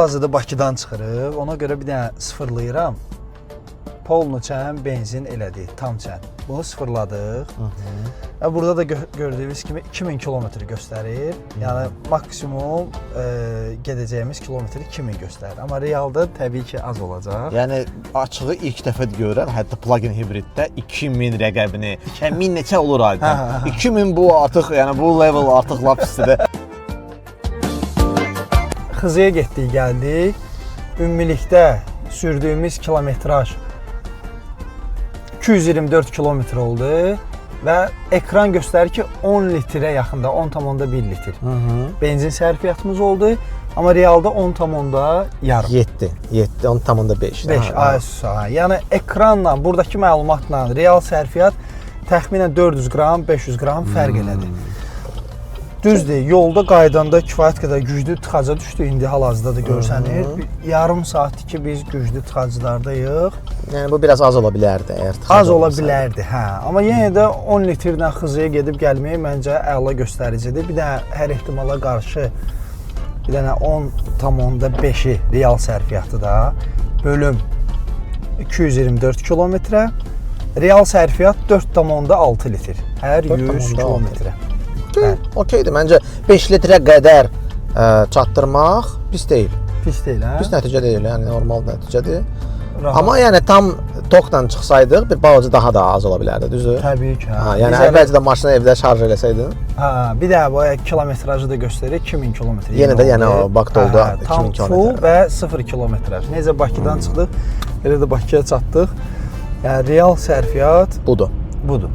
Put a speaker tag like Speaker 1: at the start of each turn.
Speaker 1: Hazırda Bakıdan çıxırıq, ona görə bir dənə sıfırlayıram. Polnu çən, benzin elədi, tam çən. Bunu sıfırladıq. Burada da gördüyünüz kimi 2000 kilometr göstərir. Yəni maksimum gedəcəyimiz kilometri 2000 göstərir. Amma realda təbii ki az olacaq.
Speaker 2: Yəni açığı ilk dəfə görürəm, hətta plug-in hibriddə 2000 rəqəbini. Yəni 1000 neçə olur aydan? 2000 bu artıq, yəni bu level artıq lap istidir.
Speaker 1: Xızıya getdik, gəldik. Ümumilikdə sürdüyümüz kilometraj 224 kilometr oldu və ekran göstərir ki 10 litrə yaxında, 10,1 litr benzin sərfiyyatımız oldu. Amma realda 10,7.
Speaker 2: 7, 10,5.
Speaker 1: 5 yəni ekranla, buradakı məlumatla real sərfiyyat təxminən 400 qram, 500 qram fərq elədi. Düzdür, yolda qaydanda kifayət qədər güclü tıxaca düşdü, indi hal-hazırda da görsənir. Yarım saatdir ki biz güclü tıxacılardayıq.
Speaker 2: Yəni bu biraz az ola bilərdi əgər tıxac
Speaker 1: Az ola bilərdi, hə. Amma yenə də 10 litrlə Xızıya gedib gəlmək məncə əla göstəricidir. Bir də hər ehtimala qarşı bir dənə 10,5-i real sərfiyyatı da bölüm 224 kilometrə. Real sərfiyyat 4,6 litr hər 100 kilometrə.
Speaker 2: Okeydir, məncə 5 litrə qədər çatdırmaq pis deyil.
Speaker 1: Pis deyil, hə?
Speaker 2: Pis nəticə deyil, yəni normal nəticədir.
Speaker 1: Rahat.
Speaker 2: Amma yəni tam tokla çıxsaydıq bir balaca daha da az ola bilərdi, düzdür?
Speaker 1: Təbii ki, hə.
Speaker 2: Yəni əvvəlcədən maşını evdə şarj eləsəydin.
Speaker 1: Hə, bir də bu kilometrajı da göstərir 2000 kilometr.
Speaker 2: Yenə də yəni o Bakıda 2000
Speaker 1: tam full və 0 kilometraj. Necə Bakıdan çıxdıq, elə də Bakıya çatdıq. Yəni real sərfiyyat
Speaker 2: budur.
Speaker 1: Budur.